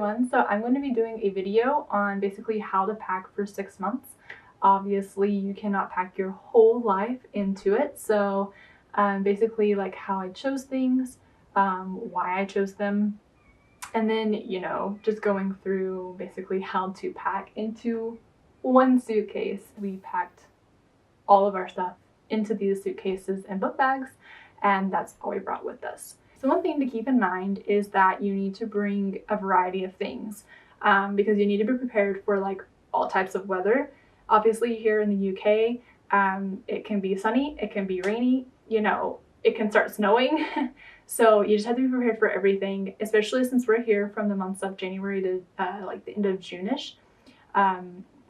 everyone. So I'm going to be doing a video on basically how to pack for 6 months. Obviously, you cannot pack your whole life into it. So basically like how I chose things, why I chose them, and then, just going through basically how to pack into one suitcase. We packed all of our stuff into these suitcases and book bags, and that's all we brought with us. So one thing to keep in mind is that you need to bring a variety of things because you need to be prepared for like all types of weather. Obviously here in the UK, it can be sunny, it can be rainy, it can start snowing. So you just have to be prepared for everything, especially since we're here from the months of January to like the end of June-ish.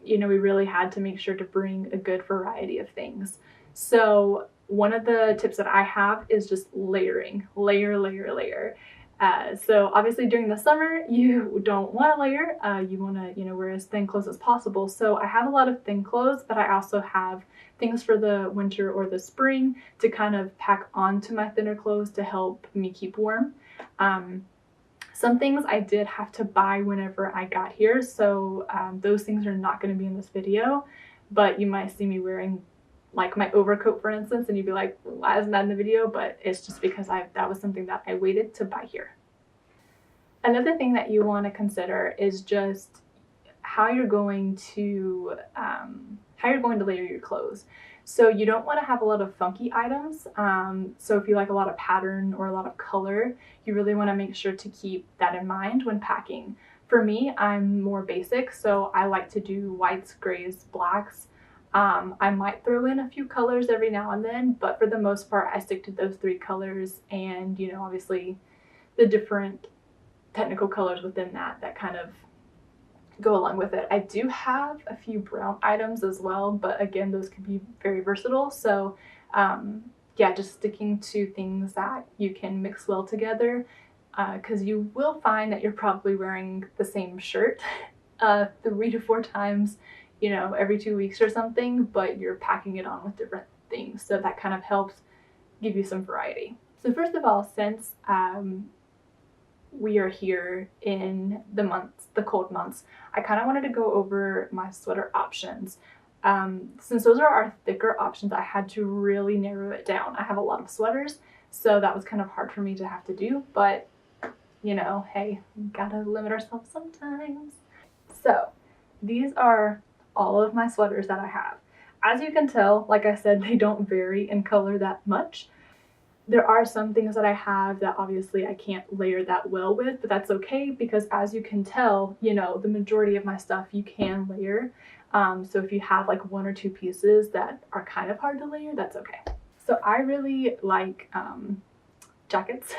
We really had to make sure to bring a good variety of things. So one of the tips that I have is just layering, layer. So obviously during the summer, you don't want to layer. You want to, wear as thin clothes as possible. So I have a lot of thin clothes, but I also have things for the winter or the spring to kind of pack onto my thinner clothes to help me keep warm. Some things I did have to buy whenever I got here, so those things are not going to be in this video, but you might see me wearing like my overcoat, for instance, and you'd be like, why isn't that in the video? But it's just because that was something that I waited to buy here. Another thing that you want to consider is just how you're going to layer your clothes. So you don't want to have a lot of funky items. So if you like a lot of pattern or a lot of color, you really want to make sure to keep that in mind when packing. For me, I'm more basic, so I like to do whites, grays, blacks. I might throw in a few colors every now and then, but for the most part, I stick to those 3 colors and, obviously the different technical colors within that kind of go along with it. I do have a few brown items as well, but again, those can be very versatile. So yeah, just sticking to things that you can mix well together, because you will find that you're probably wearing the same shirt 3 to 4 times, every 2 weeks or something, but you're packing it on with different things. So that kind of helps give you some variety. So first of all, since we are here in the cold months, I kind of wanted to go over my sweater options. Since those are our thicker options, I had to really narrow it down. I have a lot of sweaters, so that was kind of hard for me to have to do, but hey, we gotta limit ourselves sometimes. So these are all of my sweaters that I have. As you can tell, like I said, they don't vary in color that much. There are some things that I have that obviously I can't layer that well with, but that's okay because as you can tell, the majority of my stuff you can layer. So if you have like 1 or 2 pieces that are kind of hard to layer, that's okay. So I really like jackets,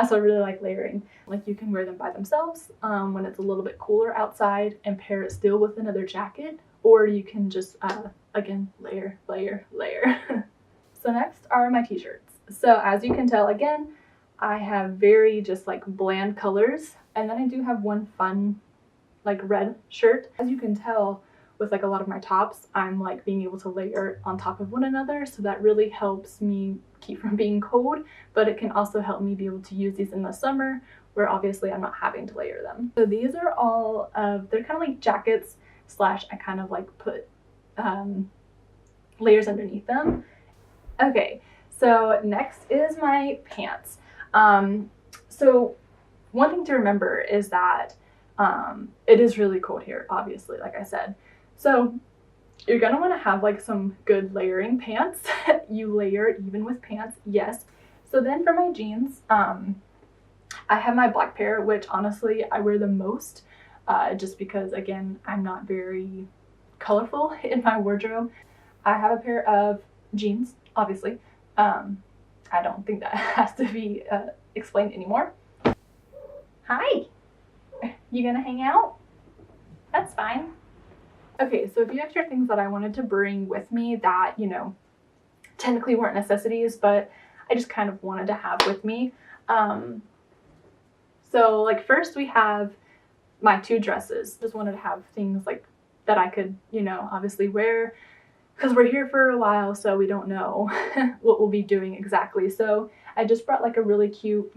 so I really like layering. Like you can wear them by themselves when it's a little bit cooler outside and pair it still with another jacket, or you can just again layer. So next are my t-shirts. So as you can tell, again, I have very just like bland colors, and then I do have one fun like red shirt. As you can tell with like a lot of my tops, I'm like being able to layer on top of one another, so that really helps me keep from being cold, but it can also help me be able to use these in the summer where obviously I'm not having to layer them. So these are all they're kind of like jackets slash I kind of like put layers underneath them. Okay, so next is my pants. So one thing to remember is that it is really cold here, obviously, like I said. So you're gonna want to have like some good layering pants. You layer even with pants, yes. So then for my jeans, I have my black pair, which honestly I wear the most, just because again, I'm not very colorful in my wardrobe. I have a pair of jeans, obviously. I don't think that has to be explained anymore. Hi, you gonna hang out? That's fine. Okay, so a few extra things that I wanted to bring with me that, technically weren't necessities, but I just kind of wanted to have with me. So like first we have my 2 dresses. Just wanted to have things like that I could, obviously wear, because we're here for a while, so we don't know what we'll be doing exactly. So I just brought like a really cute,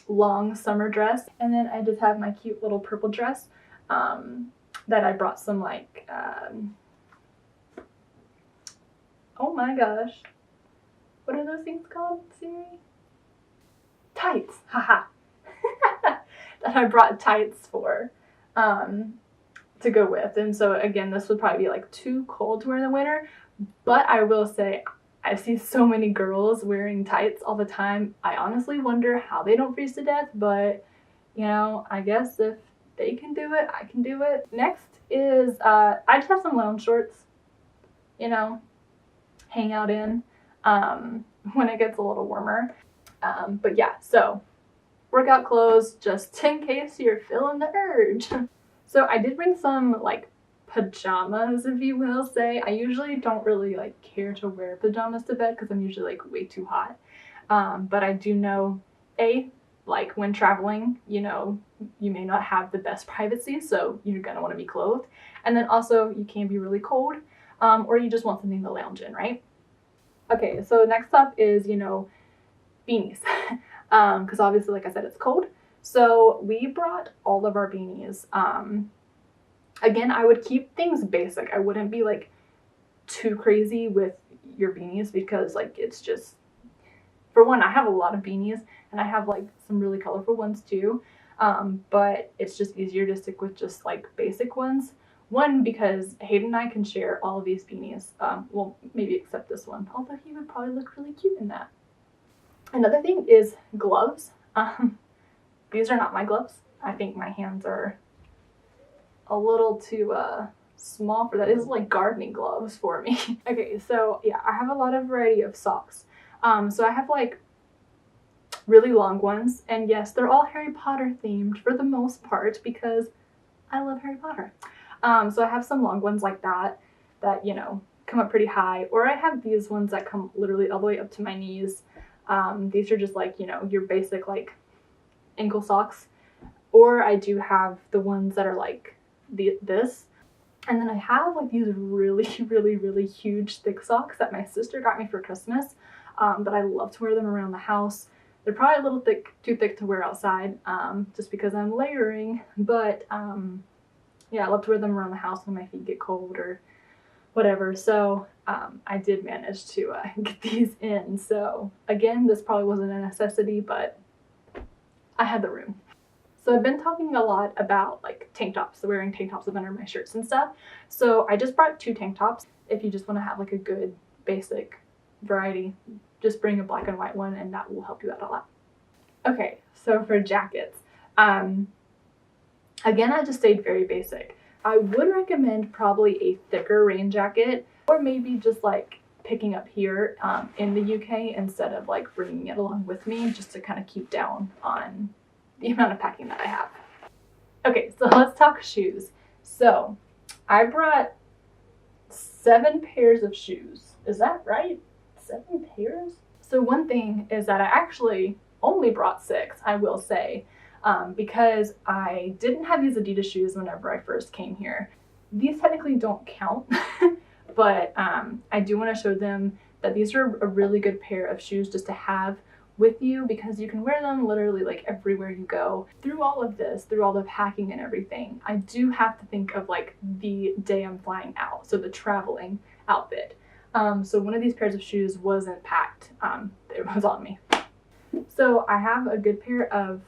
long summer dress. And then I just have my cute little purple dress that I brought some like, oh my gosh, what are those things called, Siri? Tights, haha. That I brought tights for to go with. And so again, this would probably be like too cold to wear in the winter, but I will say I see so many girls wearing tights all the time. I honestly wonder how they don't freeze to death, but you know, I guess if they can do it, I can do it. Next is I just have some lounge shorts, you know, hang out in when it gets a little warmer. But yeah, so workout clothes just in case you're feeling the urge. So I did bring some like pajamas, if you will say. I usually don't really like care to wear pajamas to bed because I'm usually like way too hot. But I do know, like when traveling, you know, you may not have the best privacy, so you're gonna want to be clothed. And then also you can be really cold, or you just want something to lounge in, right? Okay, so next up is, you know, beanies. Because obviously, like I said, it's cold. So we brought all of our beanies. Again, I would keep things basic. I wouldn't be like too crazy with your beanies because like it's just, for one, I have a lot of beanies and I have like some really colorful ones too. But it's just easier to stick with just like basic ones. One, because Hayden and I can share all of these beanies. Well, maybe except this one, although he would probably look really cute in that. Another thing is gloves. These are not my gloves. I think my hands are a little too small for that. This is like gardening gloves for me. Okay, so yeah, I have a lot of variety of socks. So I have like really long ones, and yes, they're all Harry Potter themed for the most part because I love Harry Potter. So I have some long ones like that, you know, come up pretty high, or I have these ones that come literally all the way up to my knees. These are just like, you know, your basic like ankle socks, or I do have the ones that are like this, and then I have like these really really huge thick socks that my sister got me for Christmas, but I love to wear them around the house. They're probably a little too thick to wear outside, just because I'm layering, but yeah, I love to wear them around the house when my feet get cold or whatever. So I did manage to get these in. So again, this probably wasn't a necessity, but I had the room. So I've been talking a lot about like tank tops, so wearing tank tops under my shirts and stuff. So I just brought 2 tank tops. If you just want to have like a good basic variety, just bring a black and white one and that will help you out a lot. Okay, so for jackets, again, I just stayed very basic. I would recommend probably a thicker rain jacket, or maybe just like picking up here in the UK instead of like bringing it along with me, just to kind of keep down on the amount of packing that I have. Okay, so let's talk shoes. So I brought 7 pairs of shoes. Is that right? 7 pairs? So one thing is that I actually only brought 6, I will say. Because I didn't have these Adidas shoes whenever I first came here. These technically don't count, but I do want to show them that these are a really good pair of shoes just to have with you, because you can wear them literally like everywhere you go. Through all of this, through all the packing and everything, I do have to think of like the day I'm flying out, so the traveling outfit. So one of these pairs of shoes wasn't packed, it was on me. So I have a good pair of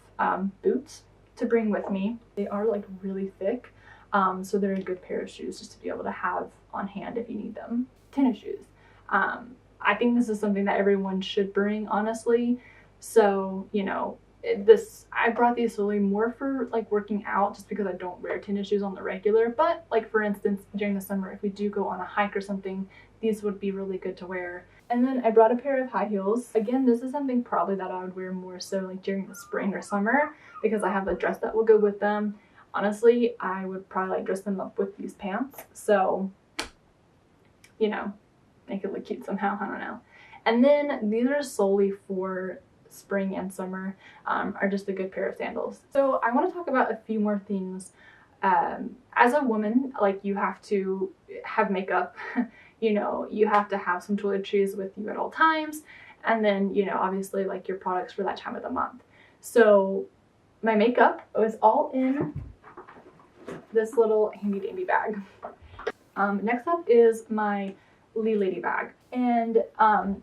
boots to bring with me. They are like really thick, so they're a good pair of shoes just to be able to have on hand if you need them. Tennis shoes. I think this is something that everyone should bring, honestly. So, you know, I brought these solely more for like working out, just because I don't wear tennis shoes on the regular. But like for instance, during the summer, if we do go on a hike or something, these would be really good to wear. And then I brought a pair of high heels. Again, this is something probably that I would wear more so like during the spring or summer, because I have a dress that will go with them. Honestly, I would probably like dress them up with these pants. So, you know, make it look cute somehow, I don't know. And then these are solely for spring and summer, are just a good pair of sandals. So I want to talk about a few more things. As a woman, like, you have to have makeup, you know, you have to have some toiletries with you at all times, and then, you know, obviously like your products for that time of the month. So my makeup was all in this little handy dandy bag. Next up is my Lee Lady bag, and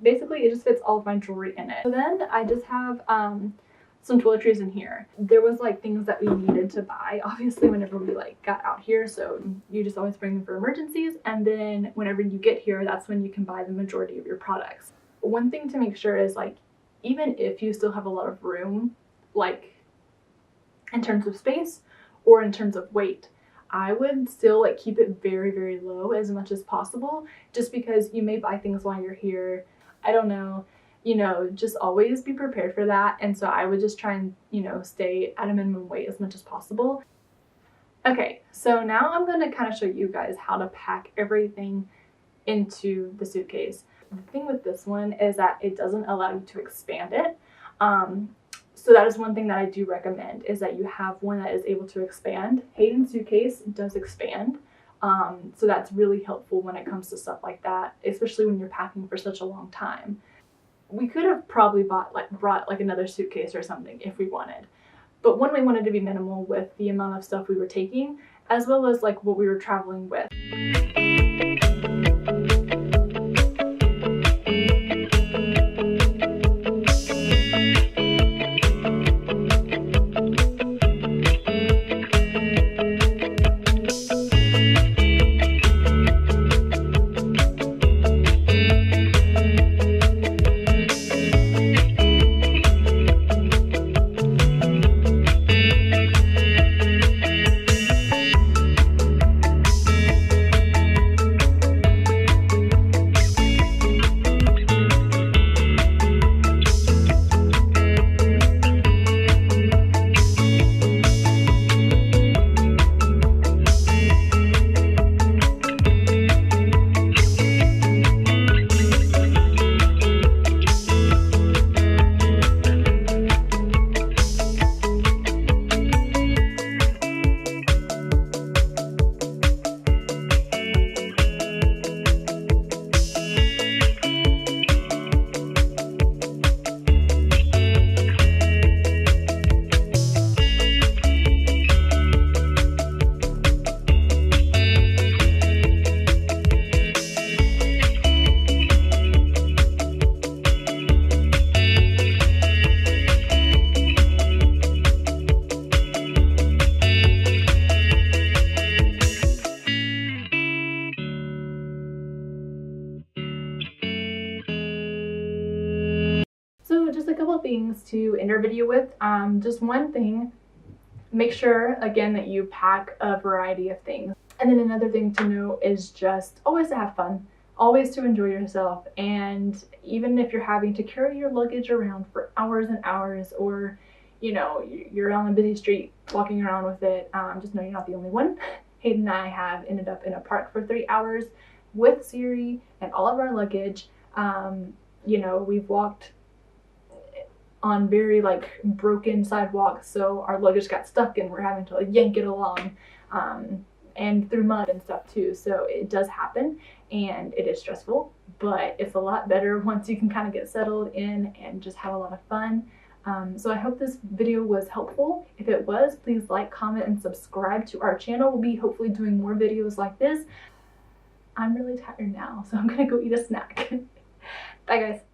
basically it just fits all of my jewelry in it. So then I just have some toiletries in here. There was like things that we needed to buy obviously whenever we like got out here, so you just always bring them for emergencies, and then whenever you get here, that's when you can buy the majority of your products. One thing to make sure is, like, even if you still have a lot of room, like in terms of space or in terms of weight, I would still like keep it very, very low as much as possible, just because you may buy things while you're here. I don't know, you know, just always be prepared for that. And so I would just try and, you know, stay at a minimum weight as much as possible. Okay, so now I'm going to kind of show you guys how to pack everything into the suitcase. The thing with this one is that it doesn't allow you to expand it. So that is one thing that I do recommend, is that you have one that is able to expand. Hayden's suitcase does expand, so that's really helpful when it comes to stuff like that, especially when you're packing for such a long time. We could have probably brought like another suitcase or something if we wanted, but one, we wanted to be minimal with the amount of stuff we were taking, as well as like what we were traveling with. So just a couple things to end our video with. Just one thing, make sure again that you pack a variety of things. And then another thing to know is just always to have fun, always to enjoy yourself. And even if you're having to carry your luggage around for hours and hours, or you know, you're on a busy street walking around with it, just know you're not the only one. Hayden and I have ended up in a park for 3 hours with Siri and all of our luggage. You know, we've walked on very like broken sidewalks, so our luggage got stuck and we're having to like yank it along, and through mud and stuff too. So it does happen and it is stressful, but it's a lot better once you can kind of get settled in and just have a lot of fun. So I hope this video was helpful. If it was, please like, comment, and subscribe to our channel. We'll be hopefully doing more videos like this. I'm really tired now, so I'm gonna go eat a snack. Bye guys.